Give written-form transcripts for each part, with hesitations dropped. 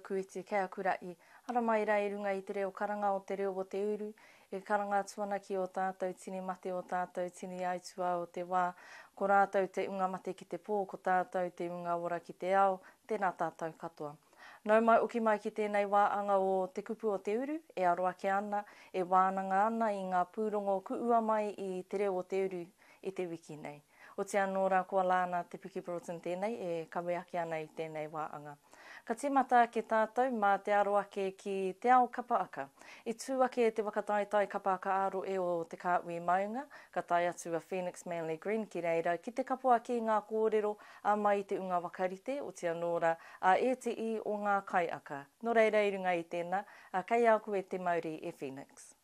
aku i te kei akurai. Ara mai rei runga i te reo karanga o te reo o te uru. E karanga tuanaki o tātou tini mate o tātou tini aitua o te wā. Ko rātou te unga mate ki te pō, ko tātou te unga ora ki te ao. Tēnā tātou katoa. Nau mai uki mai ki tēnei wāhanga o Te Kupu o Te Uru, e aroake ana, e wānanga ana i ngā pūrongo kuua mai i Te Reo o Te Uru i te wiki nei. O te anōra ko Alana Broughton tēnei, e kaweake ana i tēnei wāhanga. Ka tīmata ke tātou mā te aroake ki te ao kapa aka. I tūake te whakataetai kapa aka ā-rohe o te Kāhui Maunga, ka tai atu a Phoenix Manly Green ki reira, ki te kapua ki ngā kōrero a mai te unga wakarite, o te anōra a e te i o ngā kai aka. No reira i runga i tēnā, a kei au koe te mauri e Phoenix.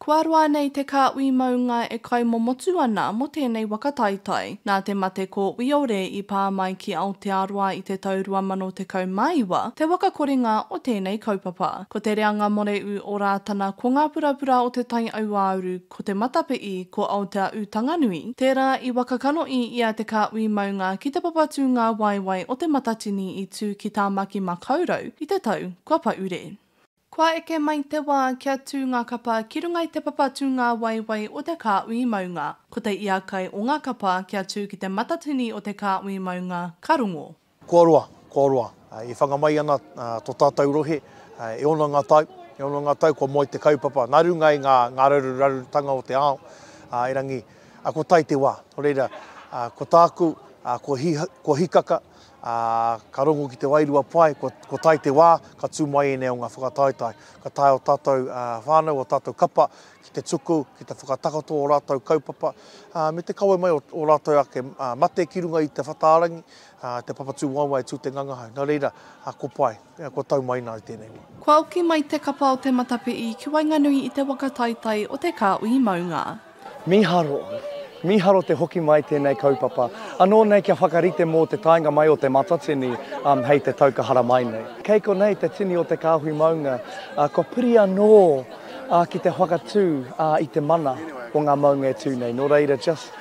Kua roa nei te Kāhui Maunga e kai momotu ana mo tēnei whakataetai, nā te mate ko wiore i pā mai ki Aotearoa i te taurua mano te kaumaiwa, te wakakorenga o tēnei kaupapa. Ko te reanga moreu o rātana ko ngā purapura o te Taituauru ko te matapei ko āhuatanga nui, tērā i wakakanoi ia te Kāhui Maunga ki te papatu ngā waiwai o te matatini i tū ki tā maki makaurau i te tau kua paure. Kua eke mai te wā kia tū ngā kapa ki runga i te papatu ngā waiwai o te Kāhui Maunga, ko te iakai o ngā kapa kia tū ki te matatini o te Kāhui Maunga, karongo. Kua roa. I whangamai ana tō tātou rohe, e ono ngā tau, kua moi te kaupapa. Nā runga i ngā rarutanga o te ao, e rangi, ko tai te wā. O reira, ko tāku, ko hikaka, ka rongo ki te wairua pai, ko tai te wā, ka tū mai e o ngā whakataetai. Ka tai o tātou whānau, o tātou kapa, ki te tuku, ki te whakatakato o rātou kaupapa, me te kaua mai o rātou ake mate ki runga i te whataarangi, te papatū waiwai tū te ngangahau. Nā reira, ko pai, ko tau mai nā i tēnei. Kua uki mai te kapa o te matapei ki wainganui i te whakataetai o te Kāhui Maunga. Miharo te hoki mai tēnei kaupapa. Anō nei kia whakarite mō te tainga mai o te matatini hei te taukahara mai nei. Kei ko nei te tini o te Kāhui Maunga, ko piri anō ki te whakatū i te mana o ngā maunga e tū nei. Nō reira, just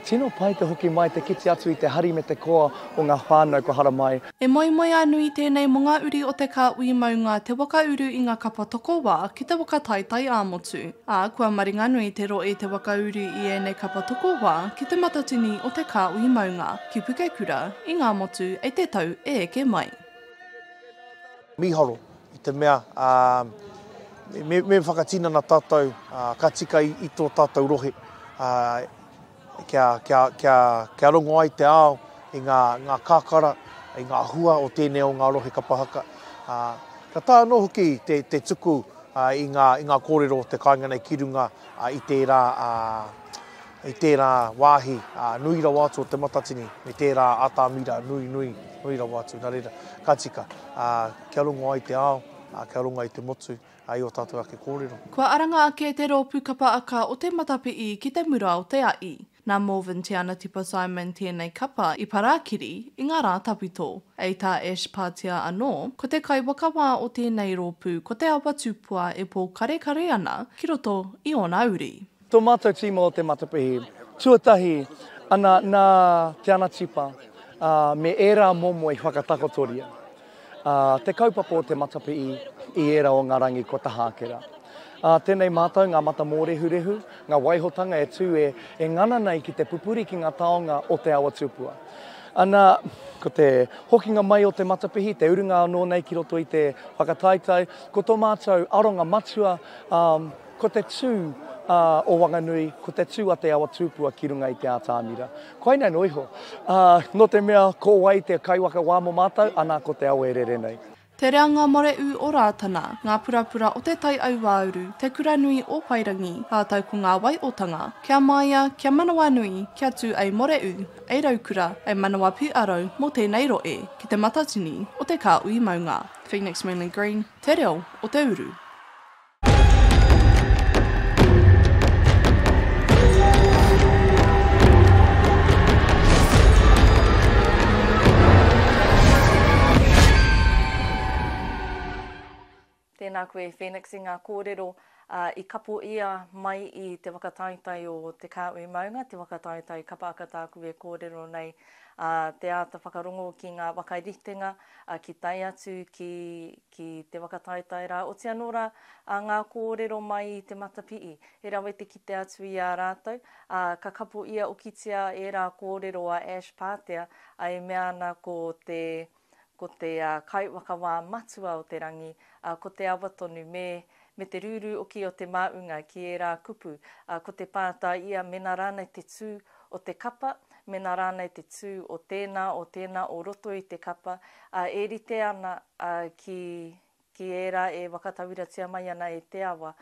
tino pai te hoki mai te kiti atu i te hari me te koa o ngā whānau ko hara mai. E moimoe anui tēnei mo ngā uri o te Kāhui Maunga te wakauru i ngā kapa toko wā ki te wakataetai āmotu. Kua maringa nui te roe te wakauru i ēnei kapa toko wā ki te matatini o te Kāhui Maunga ki Pukekura i ngā motu e te tau e eke mai. Miharo i te mea, me whakatina na tātou, ka tika i tō tātou rohe, kia rongo ai te ao i ngā kākara, i ngā hua o tēnei o ngā rohe kapahaka. Ka tā anō hoki te tuku i ngā kōrero o te kāinga nei ki runga i tērā wāhi nui rau atu o te matatini, me tērā atamira nui rau atu. Nā reira, ka tika, kia rongo ai te ao, kia rongo ai te motu, ai o tātou ake kōrero. Kua aranga ake te rō pūkapa aka o te matapei ki te mura o te ai. Nā Morven te ana tipa Simon tēnei kapa i parakiri i ngā rā tapito. Ei tā Ash pātia anō, ko te kai wakawā o tēnei rōpū ko te awa tūpua e pō kare ana ki roto i ona uri. Tō mātou tīma o te matapei, tuatahi ana nā te ana tipa me era momo i whakatakotoria. Te kaupapa o te matapei i era o ngā rangi ko ta hākera. Tēnei mātou, ngā mata mōrehu, ngā waihotanga e tū e ngana nei ki te pupuri ki ngā taonga o te awa tūpua. Ana, ko te hokinga mai o te matapihi, te urunga anō nei ki roto i te whakataetai, ko tō mātou aronga matua, ko te tū o Wanganui, ko te tū a te awa tūpua ki runga i te ātāmira. Koe nei noiho, no te mea ko wai te kaiwaka wāmo mātou, ana ko te awa e rere nei. Te reanga moreu o rātana, ngā purapura o te Taituauru, te kuranui o Wairangi, hātau ko ngā waiotanga, kia maia, kia manawa nui, kia tū ei moreu, ei raukura, ei manawa pu arau mō tēnei roe, ki te matatini o te Kāhui Maunga. Phoenix Manly Green, Te Reo o Te Uru. Tēnā koe Phoenix i ngā kōrero I kapo ia mai i te whakataitai o te Kāhui Maunga, te whakataitai Kapa akatāku e kōrero nei te āta whakarongo ki ngā wakairitenga, ki tai atu ki te whakataitai rā. O te anora ngā kōrero mai i te matapii, e rawe te kite atu i a rātou, ka kapo ia o kitia e rā kōrero a Ash Pātea, e mea ana ko te kai wakawā matua o te rangi, ko te awatonu me te ruru o ki o te Maunga ki e rā kupu, ko te pāta ia mena rānei te tū o te kapa, mena rānei te tū o tēnā o roto i te kapa, e rite ana ki e rā e wakatawiratia mai ana e te awa,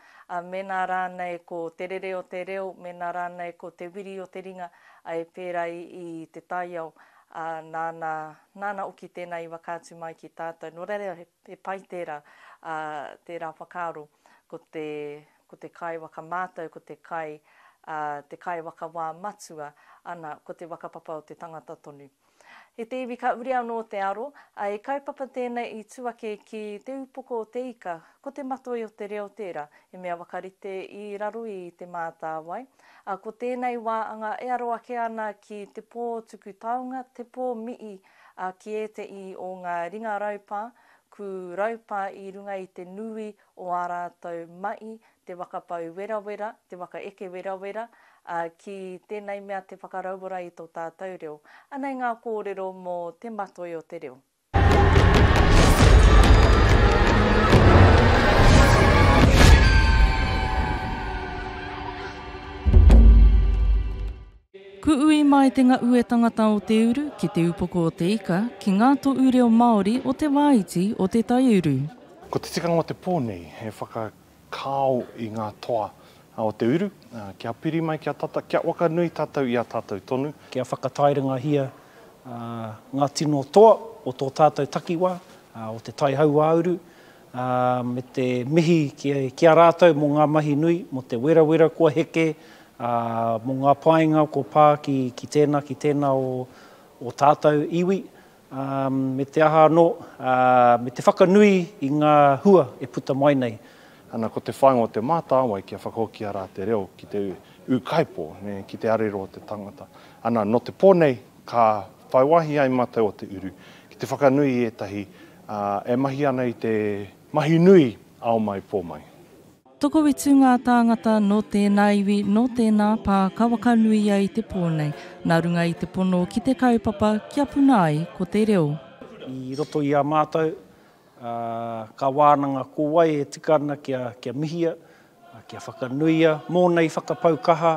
mena rānei ko te Reo, mena rānei ko te wiri o te ringa, e pērā i te taiao, nāna uki tēnei wakātu mai ki tātou. No reira he pai tērā whakaro, ko te kai wakamātau, ko te kai wakawā matua, ana ko te whakapapa o te tangata tonu. He te iwi ka uri anō te aro, e kaupapa tēnei i tuake ki te upoko o te ika, ko te Matoe o te Reo tērā, e mea wakarite i raro i te mātāwai. Ko tēnei wāhanga e aro ake ana ki te pō tuku taunga, te pō mii ki e te i o ngā ringa raupā, ku raupā i runga i te nui o ā rātou mai, te whakapau werawera, te whakaeke werawera, ki tēnei mea te whakarauara i tō tātou reo. Anei ngā kōrero mō te Matoe o te Reo. Kuui mai te ngā ue tangata o Te Uru ki te upoko o te ika, ki ngā tō ureo Māori o te wāiti o te Tai Uru. Ko te tikanga o te pōnei, he whakakāo i ngā toa o Te Uru, kia piri mai kia tata, kia wakanui tātou i a tātou tonu. Kia whakatairanga hia ngā tino toa o tō tātou takiwa, o te tai hauāuru, me te mihi kia rātou mō ngā mahi nui, mo te wera kua heke, mō ngā painga ko pā ki tēnā o tātou iwi, me te aha anō, me te whakanui i ngā hua e puta mai nei. Ana ko te whainga o te mātāwai kia whakahoki a rā te reo ki te ukaipo, ki te arero o te tangata. Ana no te pōnei, ka whaiwahi ai mātou o te uru, ki te whakanui e tahi, e mahi ana i te mahi nui ao mai pō mai. Toko i tū ngā tāngata no tēnā iwi, no tēnā pā ka wakanui ai te pōnei, nā runga i te pono ki te kaupapa kia puna ai ko te reo. I roto i a mātou, ka wānanga kōwai e tikana kia mihia, kia whakanuia, mō nei whakapaukaha,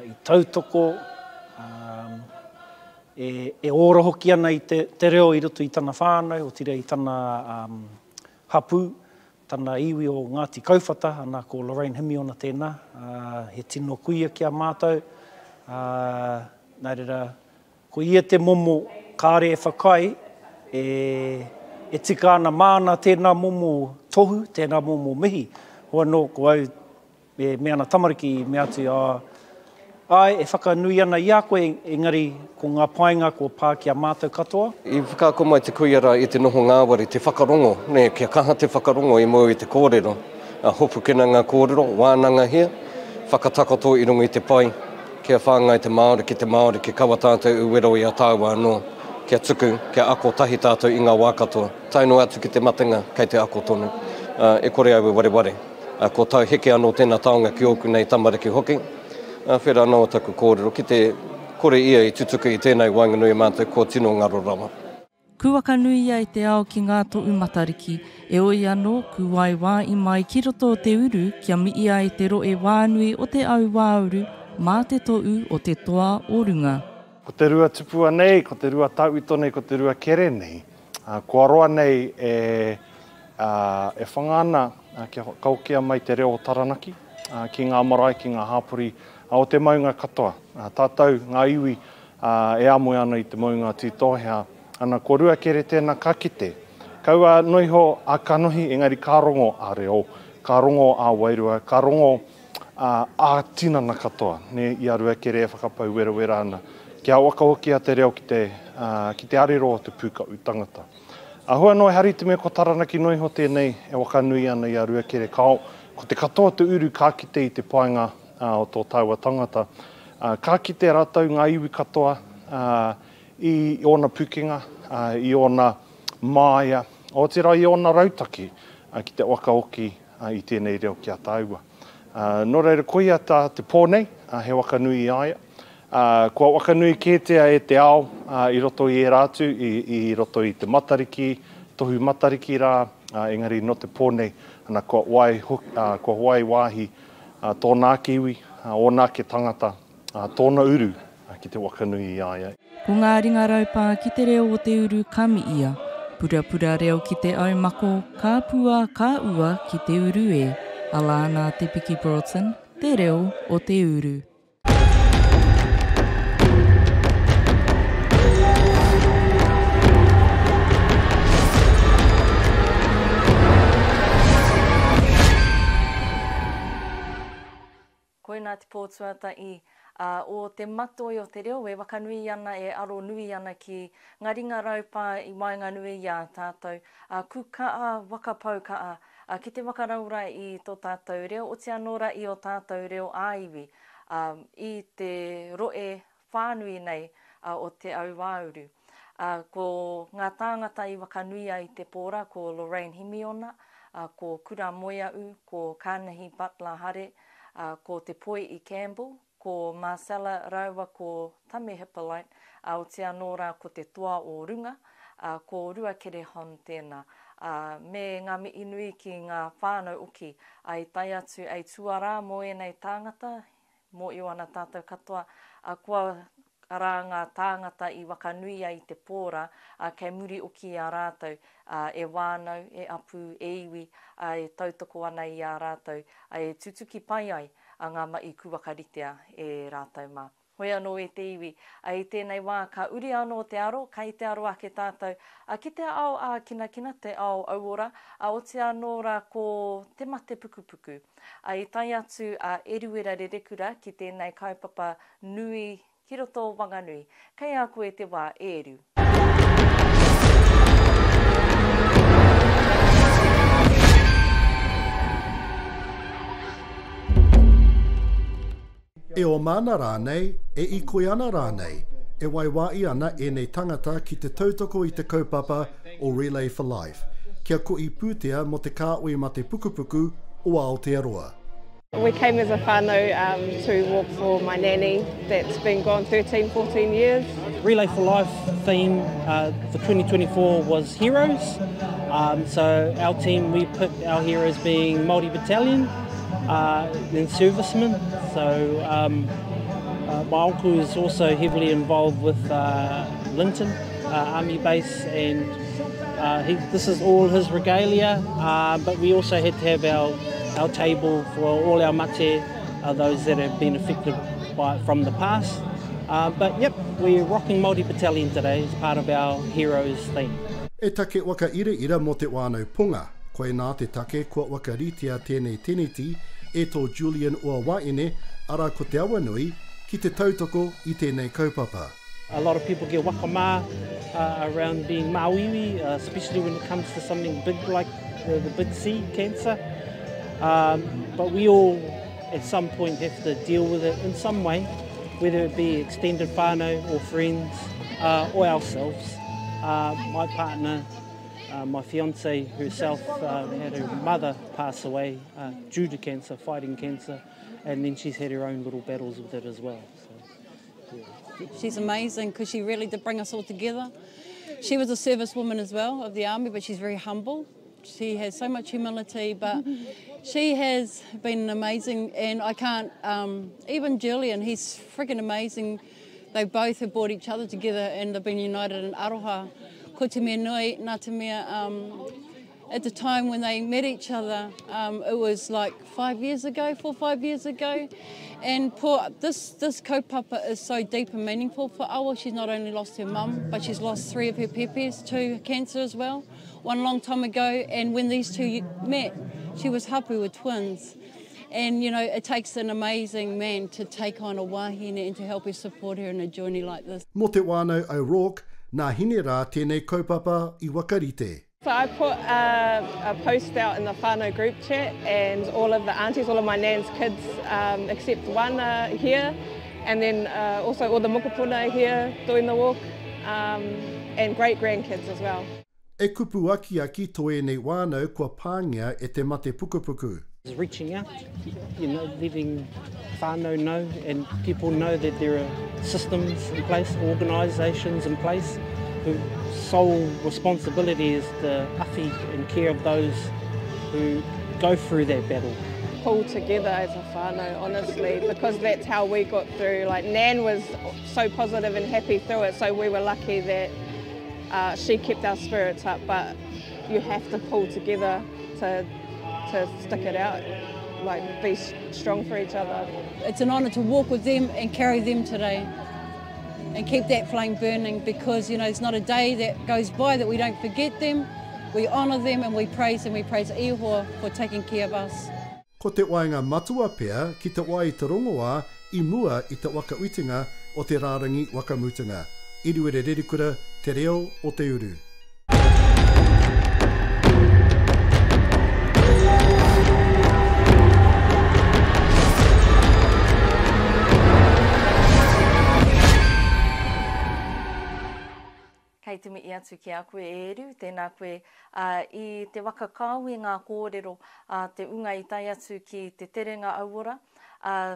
i tautoko, e ora hoki ana i te reo i roto i tana whānau, o tira i tana hapu, tana iwi o Ngāti Kauwhata, ana ko Lorraine Himiona tēnā, he tino kuia ki a mātou. Nā reira, ko ia te momo kāre e whakai, e tika ana māna tēnā momo tohu, tēnā momo mihi. Hoa no, ko au, me ana tamariki me atu ai, e whakanui ana i a koe, engari ko ngā painga ko pā ki a mātou katoa. I whakaako mai te kuiara i te noho ngāwari, te whakarongo, kia kaha te whakarongo i mua i te kōrero. Hopu kena ngā kōrero, wānanga hea, whakatakoto i runga i te pai, kia whāngai te Māori ki kawa tātou uwero i a tāua anō, kia tuku, kia ako tahi tātou i ngā wākatoa. Taino atu ki te matenga, kei te ako tonu. E kore au ware. Ko tau heke anō tēnā taonga ki oku nei tamariki hoki. Whera anō taku kōrero, ki te kore ia i tutuku i tēnei wānganui mātou ko tino ngaro rawa. Ku wakanui ai te ao ki ngā tō matariki, e oi anō ku wai wā i mai ki roto o Te Uru, kia mii ai te roe wānui o te au wāuru, mā te tōu o te toa o runga. Ko te rua tupua nei, ko te rua tauito nei, ko te rua kere nei. Ko aroa nei e whangana kia kaukia mai te reo o Taranaki, ki ngā marae, ki ngā hāpuri, o te Maunga katoa. Tātou, ngā iwi, e amoe ana i te Maunga tītohea. Ana ko rua kere tēnā ka kite. Kaua noiho a kanohi, engari ka rongo a reo, ka rongo a wairua, ka rongo a tinana katoa. I a rua kere e whakapau wera ana. Kia wakahoki a te reo ki te arero o te pūkau tangata. Ahua noi hari te me ko Taranaki noiho tēnei e wakanui ana i a rua kere kao. Ko te katoa te uru ka kite i te painga o tō taua tangata. Ka kite rātou ngā iwi katoa i ona pukenga, i ona māia, o te rai i ona rautaki ki te wakaoki i tēnei reo ki a tāua. Nō reira koia tā te pōnei, he wakanui i aia. Kua wakanui kētea e te ao i roto i e rātu, i roto i te matariki, tohu matariki rā, engari no te pōnei, ana kua wai wāhi tōnā kiwi, o nā ke tangata, tōna uru ki te wakanui i aia. Ko ngā ringa raupā ki te reo o te uru kami ia, pura reo ki te aumako, ka pua, ka ua ki te uru e. Alana Broughton, te reo o te uru. Koina te pōtuata i o te Matoe o te reo, e wakanui ana, e aro nui ana ki ngā ringa raupā i wainga nui i a tātou. Ku kaa, whakapaoho, ki te wakaraura i tō tātou reo, o te anora i o tātou reo āiwi, i te roe whānui nei o te auauru. Ko ngā tāngata i wakanui i te pōra, ko Lorraine Himiona, ko Kura Moiau, ko Kānahi Butler Hare, ko te Poi i Campbell, ko Marcella Raua, ko Tame Hippolyte, o te anora ko te Toa o Runga, ko Ruakere Hon tēnā. Me ngā mi inui ki ngā whānau uki, ai tai atu ai tuarā mo enei tāngata, mo i wana tātou katoa, kua rā ngā tāngata i wakanui i te pōra, kei muri uki a rātou, e wānau, e apu, e iwi, e tautoko ana i a rātou, e tutuki pai ai a ngā mai kuakaritea e rātou mā. Hoi anō e te iwi, i tēnei wā, ka uri anō te aro, ka i te aro ake tātou. Ki te ao kina, te ao auora, o te anōra ko te mate pukupuku. I tai atu eruera rerekura ki tēnei kaupapa nui, ki roto wanganui. Kei a koe te wā eru. E o mana rānei, e i koe ana rānei, e waiwai ana e nei tangata ki te tautoko i te kaupapa o Relay for Life, kia ko i pūtea mo te Kāhui ma te pukupuku o Aotearoa. We came as a whānau to walk for my nanny that's been gone 13, 14 years. Relay for Life theme for 2024 was heroes. So our team, we picked our heroes being multi-battalion, then servicemen. So my uncle is also heavily involved with Linton Army Base, and this is all his regalia, but we also had to have our table for all our mate, those that have been affected from the past. But yep, we're rocking multi-battalion today as part of our heroes theme. E take waka ira mo te wānau punga, koe nā te take kua wakaritia tēnei teneti e tō Julian ua waine ara ko te awa nui ki te tautoko i tēnei kaupapa. A lot of people get wakamā around being mauiwi, especially when it comes to something big like the big C, cancer. But we all at some point have to deal with it in some way, whether it be extended whānau or friends or ourselves. My partner, my fiancée herself, had her mother pass away due to cancer, fighting cancer, and then she's had her own little battles with it as well. So, yeah. She's amazing because she really did bring us all together. She was a servicewoman as well of the army, but she's very humble. She has so much humility, but she has been amazing, and I can't, even Julian, he's freaking amazing. They both have brought each other together and they've been united in aroha. Ko te mea nui, nā te mea, at the time when they met each other, it was like 5 years ago, 4 or 5 years ago. And this kaupapa is so deep and meaningful for Awa. She's not only lost her mum, but she's lost 3 of her pepes to cancer as well, one long time ago. And when these two met, she was hapu with twins. And, you know, it takes an amazing man to take on a wahine and to help her support her in a journey like this. Mo te wānau O'Rourke, nā hine rā tēnei kaupapa I wakarite. So I put a post out in the whānui group chat, and all of the aunties, all of my nan's kids, except one are here, and then also all the mokopuna are here doing the walk, and great-grandkids as well. E kupu aki toi nei wānau kua pāngia e te mate pukupuku. Reaching out, letting whānau know, and people know that there are systems in place, organisations in place, whose sole responsibility is to awhi and care of those who go through that battle. Pull together as a whānau, honestly, because that's how we got through. Like, Nan was so positive and happy through it, so we were lucky that she kept our spirits up, but you have to pull together to stick it out, like be strong for each other. It's an honour to walk with them and carry them today and keep that flame burning, because it's not a day that goes by that we don't forget them. We honour them and we praise Ihoa for taking care of us. Ko te wainga matua pea ki te wai te rongoa I mua I te wakauitinga o te rārangi wakamutinga. Iruere rerikura, Te Reo o Te Uru. Kei te mii atu ki a koe e eru, tēnā koe I te whakakaui ngā kōrero, te unga I tai atu ki te terenga auora,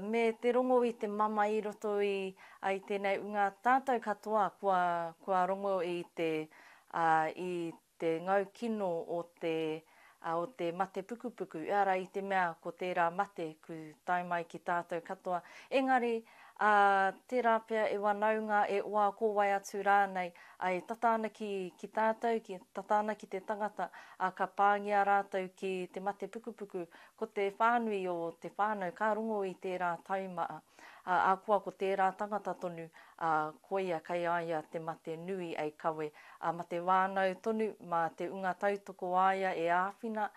me te rongo I te mama I roto I tēnei unga tātou katoa kua rongo I te ngau kino o te mate pukupuku, ara I te mea ko tērā mate ku tai mai ki tātou katoa. Engari, tērā pia e wanaunga e oa kōwai atu rānei, ai tatāna ki tātou, ki tatāna ki te tangata, ka pāngia rātou ki te mate pukupuku, ko te whānui o te whānau, ka rongo I tērā taumaa. Kua ko tērā tangata tonu, koia kai aia te mate nui ai kawe. Ma te wānau tonu, ma te unga tautoko aia e āwhina,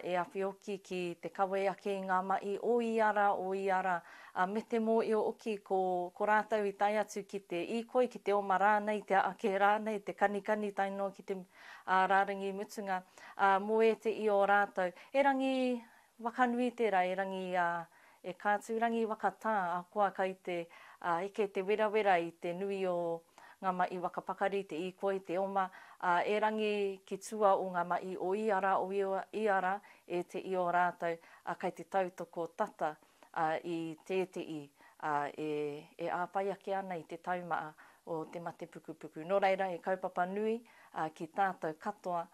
e awhioki ki te kawe ake ngā mai o iara, me te mō I o oki ko rātou I tai atu ki te ikoi, ki te oma rānei, te ake rānei, te kanikani taino ki te rārangi mutunga, mō e te I o rātou. E rangi wakanui tērā, e rangi e kātu rangi wakatā, kua kai te eke te wera I te nui o ngā mai wakapakari, te ikoi, te oma, e rangi ki tua o ngā mai o iara, e te I o rātou, kai te tautoko tata I tētei, e āpai ake ana I te taumaa o te mate pukupuku. Nō reira, e kaupapa nui ki tātou katoa,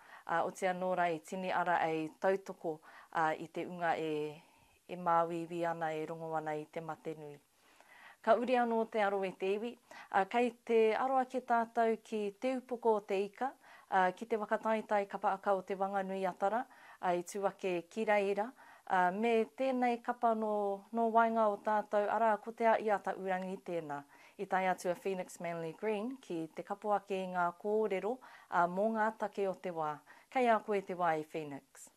o te anōra e tini ara e tautoko I te unga e māwiwi ana, e rongo ana I te mate nui. Ka uri anō te ā-rohe te iwi, kei te aroa ki tātou ki te upoko o te ika, ki te whakataetai kapa aka o te whanganui atara, I tuake ki reira, me tēnei kapa no wainga o tātou, ara ko te a ia ta urangi tēnā. I tai atu a Phoenix Manly Green ki te kapo ake ngā kōrero mō ngā take o te wā. Kei a koe te wā I Phoenix.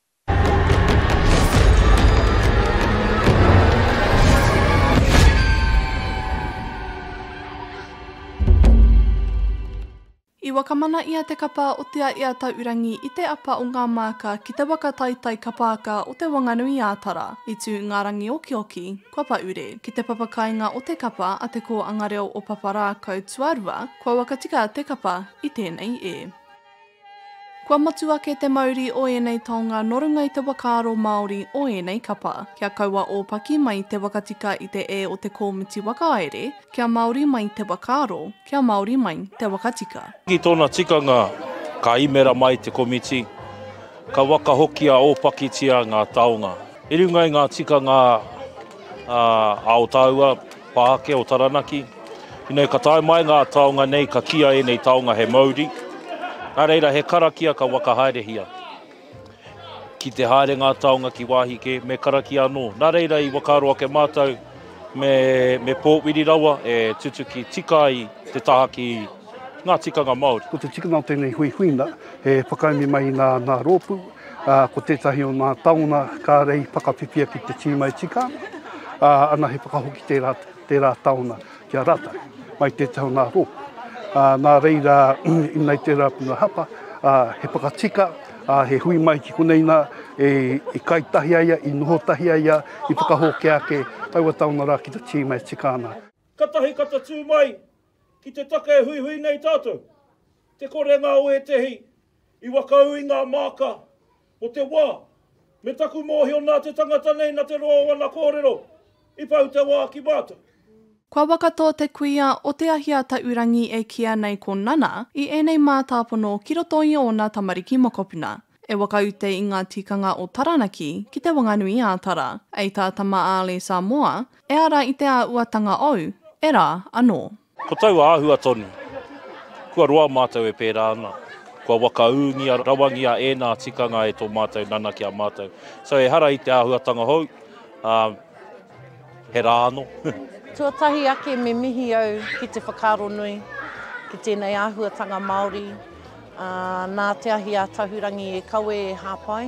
I wakamana ia te kapa o te ia taurangi I te apa o ngā māka ki te WHAKATAETAKE kapāka o te whanganui ātara I tū ngā rangi oki, kua paure, ki te papakainga o te kapa a te ko angareo o paparākau tuarua, kua wakatika te kapa I tēnei e. Kua matu ake te mauri o enei taonga norunga I te wakaaro Māori o enei kapa. Kia kaua o paki mai te wakatika I te e o te kōmiti wakaere, kia Māori mai te wakaaro, kia Māori mai te wakatika. Ki tōna tikanga ka imera mai te komiti, ka wakahokia o pakitia ngā taonga. I runga I ngā tikanga Aotaua, Pāke o Taranaki, Inei ka tae mai ngā taonga nei ka kia enei taonga he Māori. Nā reira he karakia ka wakahaerehia. Ki te haere ngā taonga ki wāhike, me karakia anō. Nā reira I wakaaro ake mātou me pōwiri rawa e tutu ki tika I te taha ki ngā tikanga Māori. Ko te tikanga o tēnei huihuina, he whakaimi mai nā rōpu, ko tētahi o ngā taona ka rei whakapipia ki te tīmai tika, ana he whakahoki tērā taona kia rata, mai tētahi o ngā rōpu. Nā reira, inai tērā puna hapa, he whakatika, he hui mai ki kunei nā e kaitahi aia, i nohotahi aia, i whakahoke ake, taua tauna rā ki te tīmai tikāna. Katahi kata tū mai, ki te take e hui hui nei tātou. Te korenga o e tehi, i wakaui ngā māka o te wā. Me taku mōhio nā te tangata nei na te roa wana kōrero, i pau te wā ki mātou. Kua wakatoa te kuia o te ahia taurangi e kia nei ko nana i enei mātāpono ki roto i ona tamariki mokopuna. E wakaute i ngā tikanga o Taranaki ki te whanganui ātara. Ei tā tama āle Samoa, e ara i te āhuatanga au, e rā anō. Ko tau āhua tonu, kua roa mātou e pērā ana. Kua wakaungia, rawangia e nā tikanga e tō mātou nana ki a mātou. So e hara i te āhuatanga hou, he rā anō. Tuatahi ake me mihi au ki te whakaro nui, ki tēnei āhuatanga Māori, nā te ahi a tahurangi e kawe e hāpai.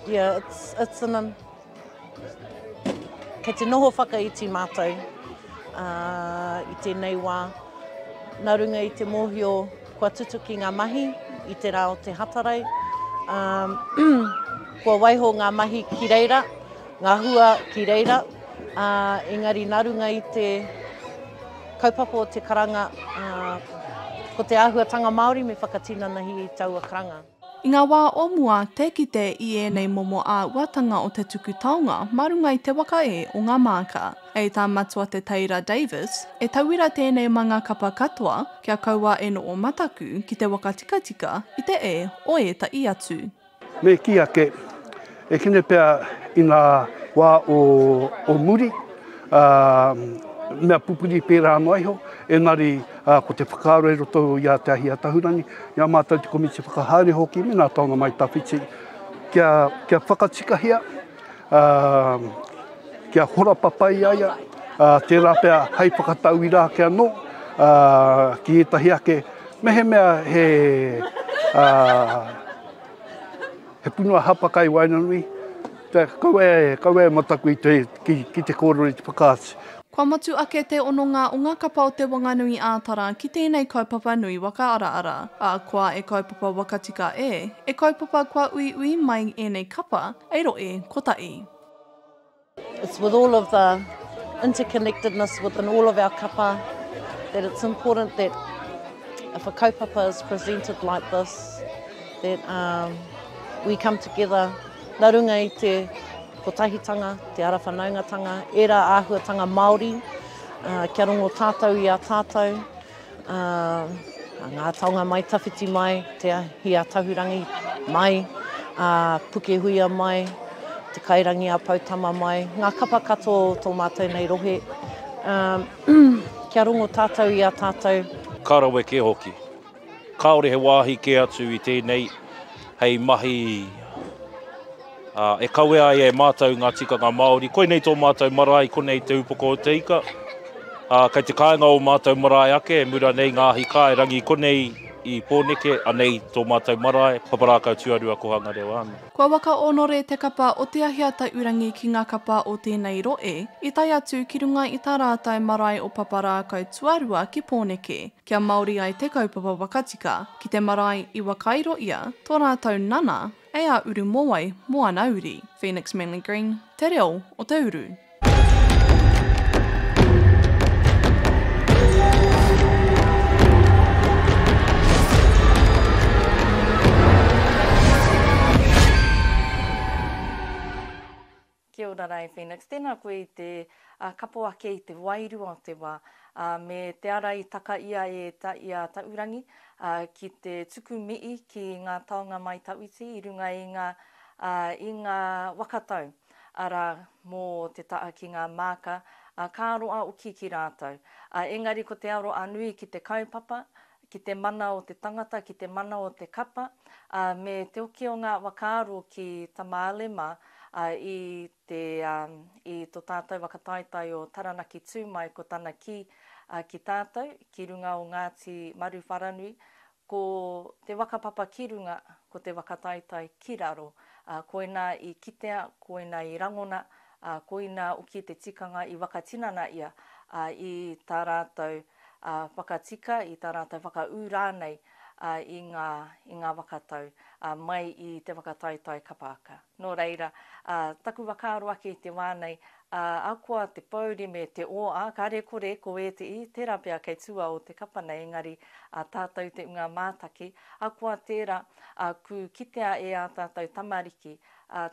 Yeah, it's kei te noho whakaiti mātou i tēnei wā. Nā runga i te mōhio kua tutu ki ngā mahi, i te rā o te hatarei. Kua waiho ngā mahi ki reira, ngā hua ki reira. Engari nā runga i te kaupapa o te karanga ko te āhuatanga Māori me whakatinanahi i taua karanga. I ngā wā o mua, te kite i ēnei momo ā-rohe o te tuku taonga, marunga i te waka e o ngā māka. Ei tā matua te Teira Davis, e tauira tēnei manga kapa katoa kia kaua e no o mataku ki te waka tika tika i te e o e ta i atu. Me ki ake, e kine pēr i ngā wā o muri, mea pupuri pērā no aiho, engari ko te whakaaro e roto i a te ahi a tahurangi, i a mātou te komiti whakahāre hoki, me nā taonga mai tawhiti, kia whakatikahia, kia hora papai aia, te rāpea hei whakatau i rā kia no, ki etahi ake, mehe mea he punua hapakai wainanui, kaue mataku ki te kōrero i te whakaati. Kua matu ake te ononga o ngā kapa o te whanganui ātara ki tēnei kaupapa nui waka ara, kua e kaupapa wakatika e kaupapa kua ui mai ēnei kapa, e roe kotai. It's with all of the interconnectedness within all of our kapa that it's important that if a kaupapa is presented like this, that we come together. Nā runga i te kotahitanga, te arawhanaungatanga, e rā āhuatanga Māori, kia rongo tātou i a tātou, ngā taonga mai tawhiti mai, te ahi a tahurangi mai, puke huia mai, te kairangi a pautama mai, ngā kapa katoa tō mātou nei rohe, kia rongo tātou i a tātou. Kārawe ke hoki. Kāore he wāhi ke atu i tēnei, hei mahi e kawea e mātou ngā tikanga Māori. Koe nei tō mātou marae, ko nei te upoko o te ika. Kei te kāinga o mātou marae ake, e mura nei ngāhi kāi rangi ko nei i pōneke, anei tō mātou marae, paparākau tuarua ko hanga reo anu. Kua waka onore te kapa o te ahia taurangi ki ngā kapa o tēnei roe, i tai atu ki runga i tā rātai marae o paparākau tuarua ki pōneke, kia Māori ai te kaupapa wakatika, ki te marae i wakairo ia, tō rātou nana, e a uru moai mo ana uri. Phoenix Manly Green, Te Reo o Te Uru. Kia ora rai, Phoenix. Tēnā koe i te kapo ake i te wairua o te wā. Me te ara i taka ia e ta ia taurangi ki te tuku mii ki ngā taonga mai tauiti i runga i ngā wakatau. Ara mō te taa ki ngā māka, ka aroa uki ki rātou. Engari ko te aroa nui ki te kaupapa, ki te mana o te tangata, ki te mana o te kapa, me te oki o ngā wakaaro ki tamālema, i tō tātou WHAKATAETAKE o Taranaki tūmai ko tana ki tātou, ki runga o Ngāti Maru wharanui, ko te wakapapa ki runga, ko te WHAKATAETAKE ki raro, koina i kitea, koina i rangona, koina uki te tikanga i wakatinana ia, i tā rātou whakatika, i tā rātou whakaurānei i ngā whakatau mai i te whakataetai kapaka. Nō reira, taku whakaaro ake i te wānei, akoa te pauri me te oa, kāre kore ko e te i, tērā pia kei tua o te kapa nei, engari tātou te unga mātaki, akoa tērā ku kitea e a tātou tamariki,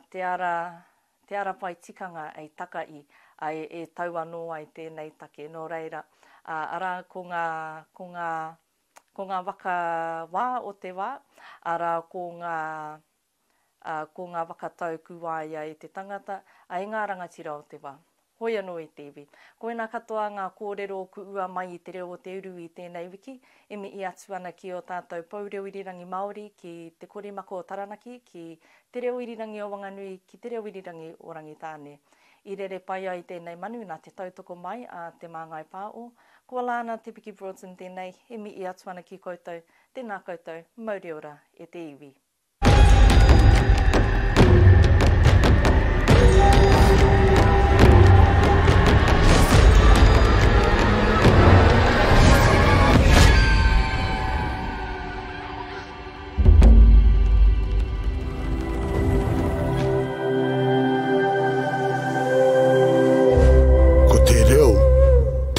te ara pai tikanga ei taka i, e tau anō ai tēnei take. Nō reira, ara ko ngā waka wā o te wā, ara ko ngā whakatau kuwaia i te tangata, ai ngā rangatira o te wā. Hoi anō i tewi. Koina katoa ngā kōrero ku ua mai i te reo o te uru i tēnei wiki, e mi i atu ana ki o tātou paureo irirangi Māori, ki te korimako o Taranaki, ki te reo irirangi o whanganui, ki te reo irirangi o Rangitāne. I rere pai ai tēnei manu nā te tautoko mai a te māngai pāo. Ko Alana Broughton tēnei, e mi i atu ana ki koutou, tēnā koutou, mauri ora e te iwi.